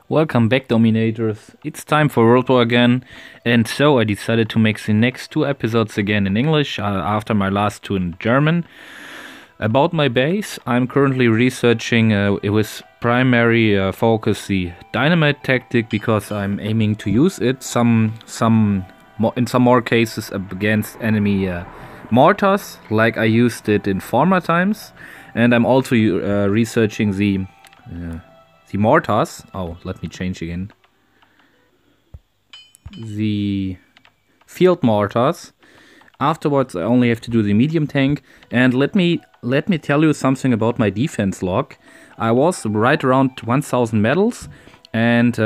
Welcome back, Dominators. It's time for World War again, and so I decided to make the next two episodes again in English after my last two in German. About my base, I'm currently researching with primary focus the dynamite tactic because I'm aiming to use it in some more cases against enemy mortars, like I used it in former times, and I'm also researching the mortars. Oh, let me change again. The field mortars. Afterwards, I only have to do the medium tank. And let me tell you something about my defense log. I was right around 1000 medals, and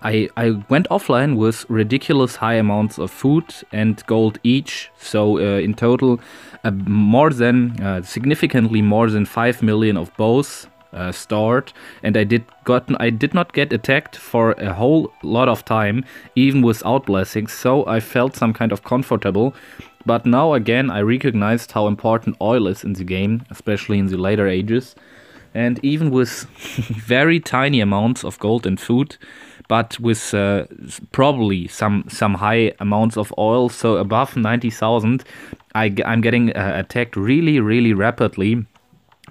I went offline with ridiculous high amounts of food and gold each. So in total, significantly more than 5 million of bows stored, and I did not get attacked for a whole lot of time, even without blessings, so I felt some kind of comfortable. But now again I recognized how important oil is in the game, especially in the later ages, and even with very tiny amounts of gold and food, but with probably some high amounts of oil, so above 90,000, I'm getting attacked really rapidly,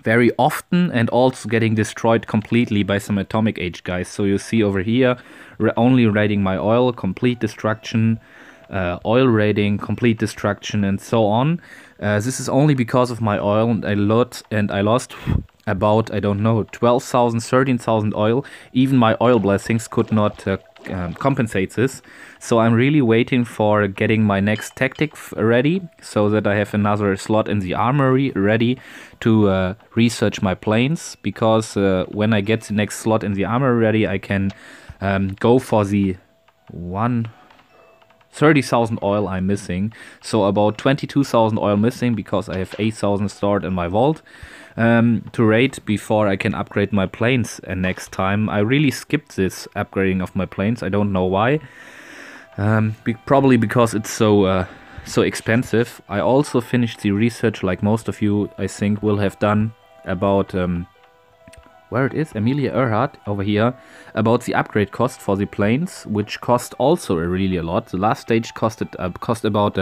very often, and also getting destroyed completely by some atomic age guys. So you see over here, only raiding my oil, complete destruction, oil raiding, complete destruction, and so on. This is only because of my oil, and I lost about, I don't know, 12,000, 13,000 oil. Even my oil blessings could not compensate this. So I'm really waiting for getting my next tactic ready, so that I have another slot in the armory ready to research my planes, because when I get the next slot in the armory ready, I can go for the 30,000 oil I'm missing. So about 22,000 oil missing, because I have 8,000 stored in my vault to raid before I can upgrade my planes. And next time I really skipped this upgrading of my planes. I don't know why. Probably because it's so expensive. I also finished the research, like most of you I think will have done, about where it is, Amelia Earhart over here, about the upgrade cost for the planes, which cost also really a lot. The last stage cost about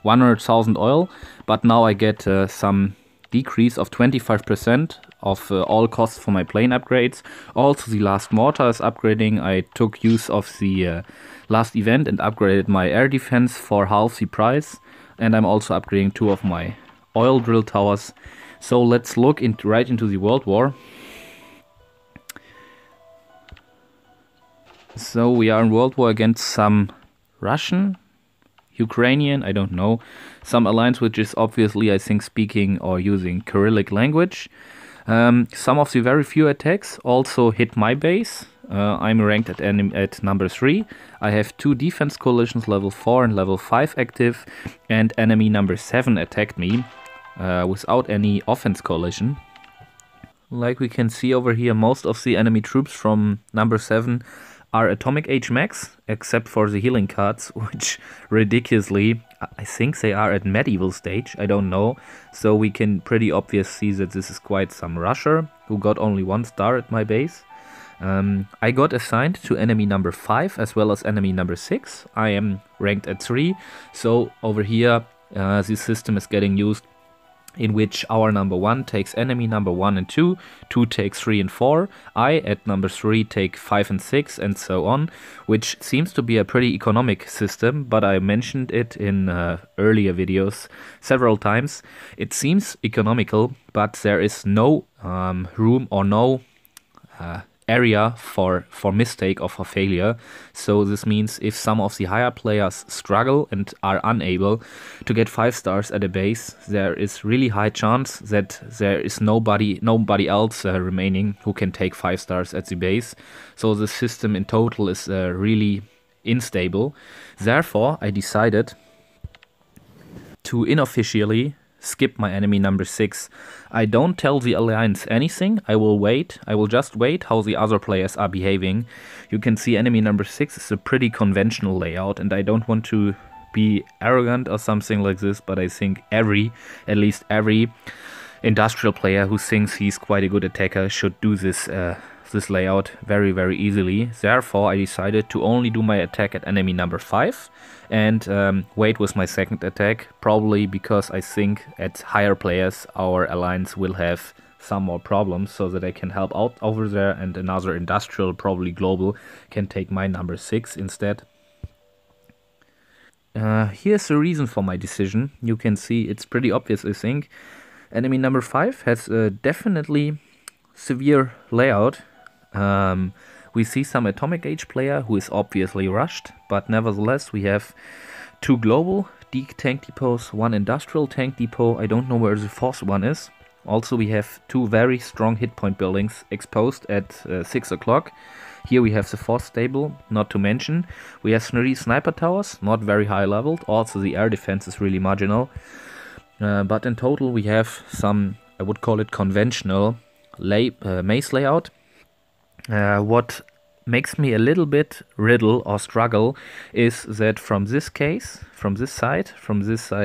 100,000 oil, but now I get some decrease of 25% of all costs for my plane upgrades. Also, the last mortar is upgrading. I took use of the last event and upgraded my air defense for half the price, and I'm also upgrading 2 of my oil drill towers. So let's look right into the World War. So we are in World War against some Russian, Ukrainian, I don't know, some alliance which is obviously, I think, speaking or using Cyrillic language. Some of the very few attacks also hit my base. I'm ranked at number 3. I have 2 defense coalitions, level 4 and level 5 active, and enemy number 7 attacked me without any offense coalition. Like we can see over here, most of the enemy troops from number 7 are atomic age max, except for the healing cards, which ridiculously, I think they are at medieval stage, I don't know. So we can pretty obviously see that this is quite some rusher who got only 1 star at my base. I got assigned to enemy number 5 as well as enemy number 6. I am ranked at 3, so over here this system is getting used, in which our number 1 takes enemy number 1 and 2, 2 takes 3 and 4, I at number 3 take 5 and 6, and so on, which seems to be a pretty economic system, but I mentioned it in earlier videos several times. It seems economical, but there is no room or no area for mistake or for failure. So this means if some of the higher players struggle and are unable to get 5 stars at a base, there is really high chance that there is nobody else remaining who can take 5 stars at the base. So the system in total is really unstable. Therefore, I decided to unofficially skip my enemy number 6. I don't tell the alliance anything. I will wait. I will just wait how the other players are behaving. You can see enemy number 6 is a pretty conventional layout, and I don't want to be arrogant or something like this, but I think at least every industrial player who thinks he's quite a good attacker should do this this layout very, very easily. Therefore, I decided to only do my attack at enemy number 5 and wait with my second attack, probably because I think at higher players our alliance will have some more problems, so that I can help out over there and another industrial, probably global, can take my number 6 instead. Here's the reason for my decision. You can see it's pretty obvious, I think. Enemy number 5 has a definitely severe layout. We see some atomic age player who is obviously rushed, but nevertheless we have 2 global tank depots, 1 industrial tank depot. I don't know where the 4th one is. Also we have 2 very strong hit point buildings exposed at 6 o'clock. Here we have the 4th stable, not to mention. We have 3 sniper towers, not very high leveled. Also the air defense is really marginal. But in total we have some, I would call it conventional maze layout. What makes me a little bit riddle or struggle is that from this side,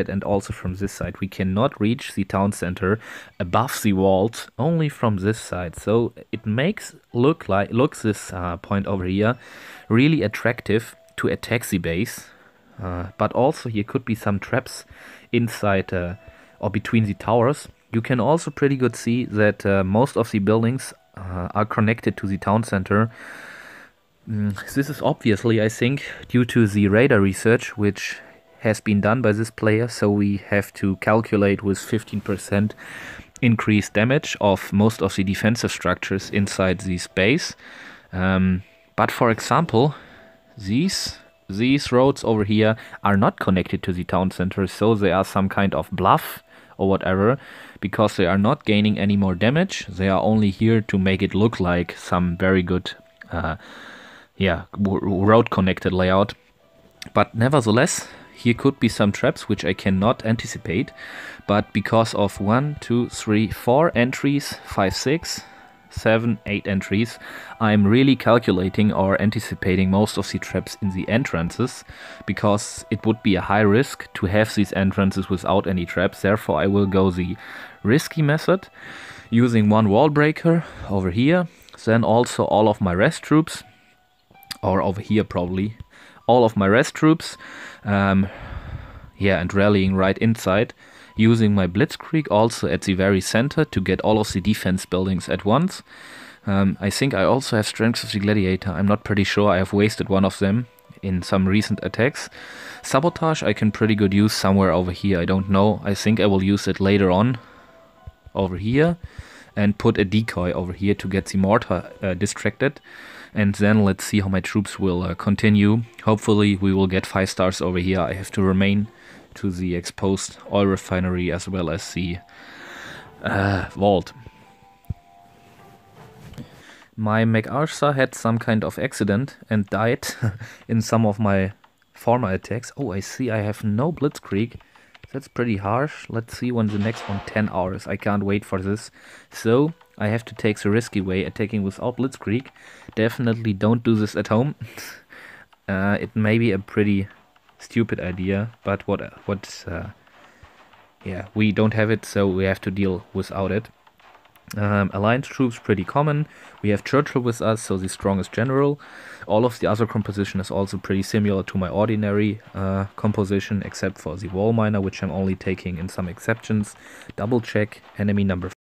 and also from this side, we cannot reach the town center above the walls, only from this side. So it makes looks this point over here really attractive to attack the base. But also here could be some traps inside or between the towers. You can also pretty good see that most of the buildings are connected to the town center. This is obviously, I think, due to the radar research which has been done by this player, so we have to calculate with 15% increased damage of most of the defensive structures inside this base. But for example, these roads over here are not connected to the town center, so they are some kind of bluff or whatever, because they are not gaining any more damage. They are only here to make it look like some very good road connected layout. But nevertheless, here could be some traps which I cannot anticipate, but because of 1, 2, 3, 4 entries, 5, 6, 7, 8 entries, I'm really calculating or anticipating most of the traps in the entrances, because it would be a high risk to have these entrances without any traps. Therefore I will go the risky method, using 1 wall breaker over here, then also all of my rest troops, or over here probably, all of my rest troops, and rallying right inside, using my blitzkrieg also at the very center to get all of the defense buildings at once. I think I also have strength of the gladiator. I'm not pretty sure. I have wasted one of them in some recent attacks. Sabotage I can pretty good use somewhere over here. I don't know. I think I will use it later on over here and put a decoy over here to get the mortar distracted. And then let's see how my troops will continue. Hopefully we will get 5 stars over here. I have to remain to the exposed oil refinery as well as the vault. My MacArthur had some kind of accident and died in some of my former attacks. Oh, I see I have no blitzkrieg. That's pretty harsh. Let's see when the next one, 10 hours. I can't wait for this. So I have to take the risky way, attacking without blitzkrieg. Definitely don't do this at home. It may be a pretty stupid idea, but we don't have it, so we have to deal without it. Alliance troops pretty common. We have Churchill with us, so the strongest general. All of the other composition is also pretty similar to my ordinary composition, except for the wall miner, which I'm only taking in some exceptions. Double check enemy number 5.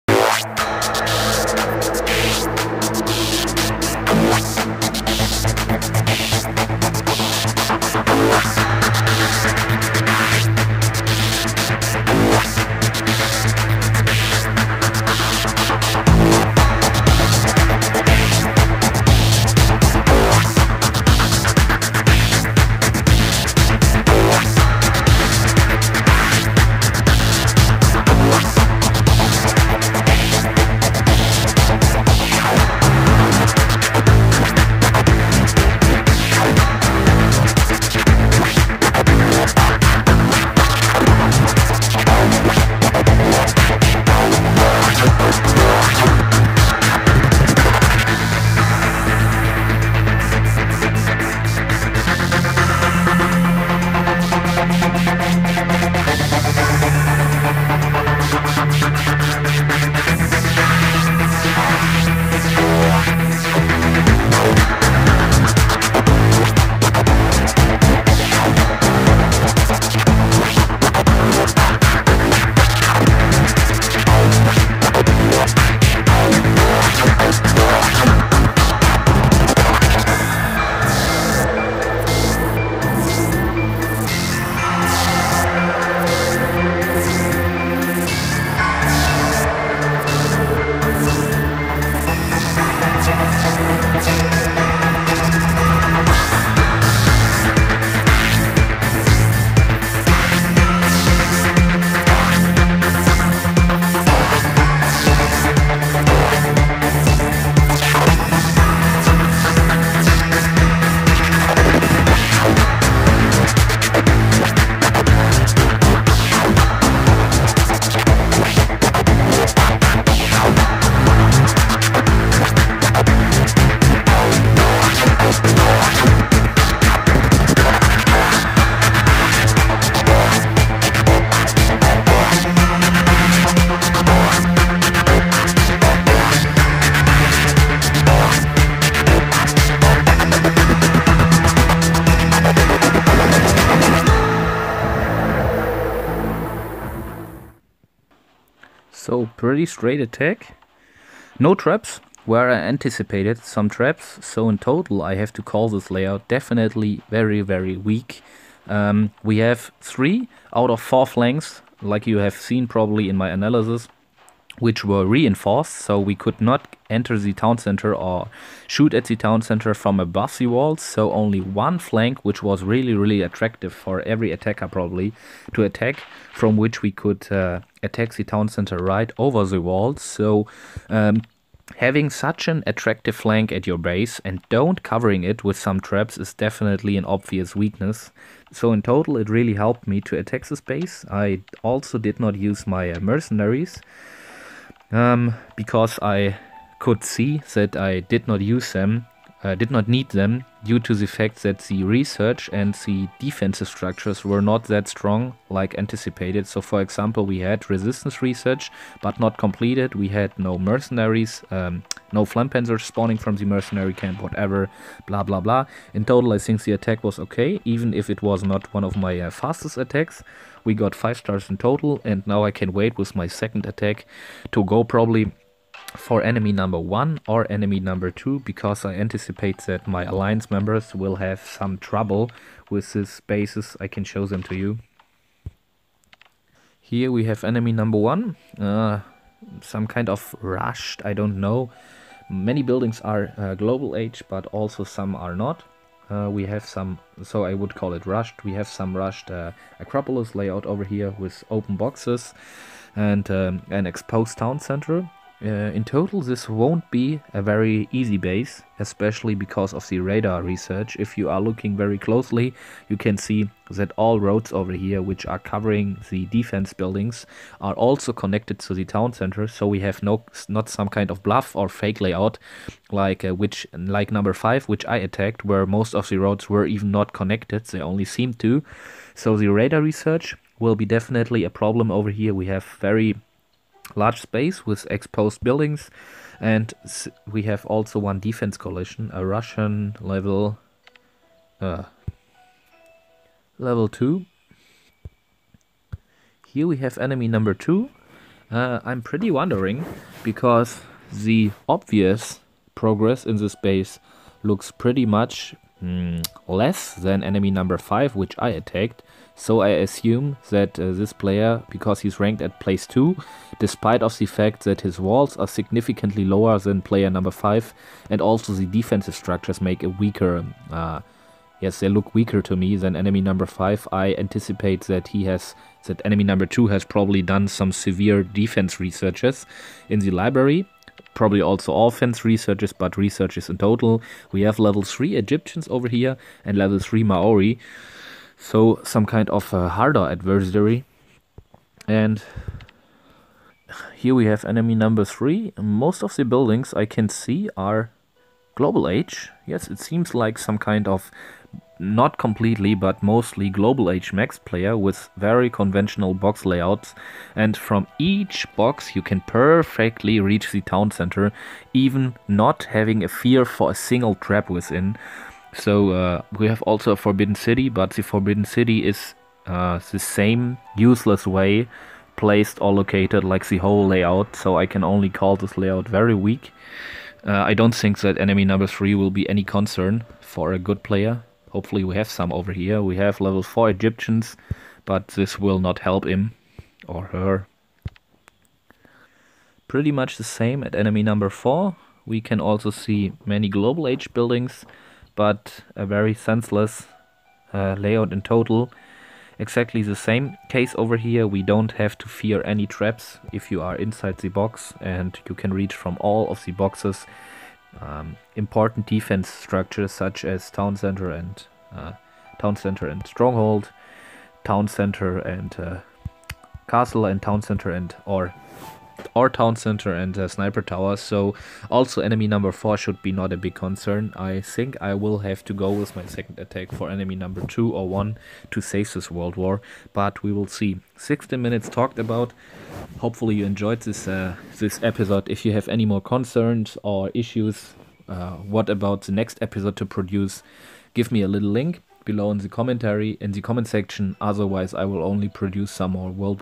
So pretty straight attack. No traps, where I anticipated some traps. So in total I have to call this layout definitely very, very weak. We have 3 out of 4 flanks, like you have seen probably in my analysis, which were reinforced, so we could not enter the town center or shoot at the town center from above the walls. So only one flank, which was really, really attractive for every attacker probably to attack, from which we could attack the town center right over the walls. So having such an attractive flank at your base and don't covering it with some traps is definitely an obvious weakness. So in total it really helped me to attack this base. I also did not use my mercenaries, because I could see that I did not use them, did not need them, due to the fact that the research and the defensive structures were not that strong like anticipated. So for example, we had resistance research but not completed, we had no mercenaries, no Flampanzers spawning from the mercenary camp, whatever, blah blah blah. In total I think the attack was okay, even if it was not one of my fastest attacks. We got 5 stars in total, and now I can wait with my second attack to go probably for enemy number 1 or enemy number 2, because I anticipate that my alliance members will have some trouble with these bases. I can show them to you. Here we have enemy number 1, some kind of rushed, I don't know. Many buildings are global age, but also some are not. We have some, so I would call it rushed. We have some rushed Acropolis layout over here with open boxes and an exposed town center. In total this won't be a very easy base, especially because of the radar research. If you are looking very closely, you can see that all roads over here which are covering the defense buildings are also connected to the town center, so we have not some kind of bluff or fake layout like number 5, which I attacked, where most of the roads were even not connected, they only seemed to. So the radar research will be definitely a problem over here. We have very large space with exposed buildings, and we have also one defense coalition, a Russian level 2. Here we have enemy number 2. I'm pretty wondering, because the obvious progress in this base looks pretty much less than enemy number 5, which I attacked. So I assume that this player, because he's ranked at place 2, despite of the fact that his walls are significantly lower than player number 5, and also the defensive structures make a weaker, yes, they look weaker to me than enemy number 5. I anticipate that that enemy number 2 has probably done some severe defense researches in the library. Probably also offense researches, but researches in total. We have level 3 Egyptians over here and level 3 Maori. So some kind of a harder adversary. And here we have enemy number 3. Most of the buildings I can see are global age. Yes, it seems like some kind of, not completely, but mostly global age max player with very conventional box layouts. And from each box you can perfectly reach the town center, even not having a fear for a single trap within. So we have also a Forbidden City, but the Forbidden City is the same useless way placed or located like the whole layout, so I can only call this layout very weak. I don't think that enemy number 3 will be any concern for a good player. Hopefully we have some over here. We have level 4 Egyptians, but this will not help him or her. Pretty much the same at enemy number 4. We can also see many global age buildings, but a very senseless layout in total. Exactly the same case over here. We don't have to fear any traps if you are inside the box, and you can reach from all of the boxes important defense structures such as town center and stronghold, town center and castle, and town center and or town center and sniper tower. So also enemy number 4 should be not a big concern. I think I will have to go with my second attack for enemy number 2 or 1 to save this World War, but we will see. 16 minutes talked about. Hopefully you enjoyed this episode. If you have any more concerns or issues, what about the next episode to produce, give me a little link below in the comment section. Otherwise I will only produce some more World War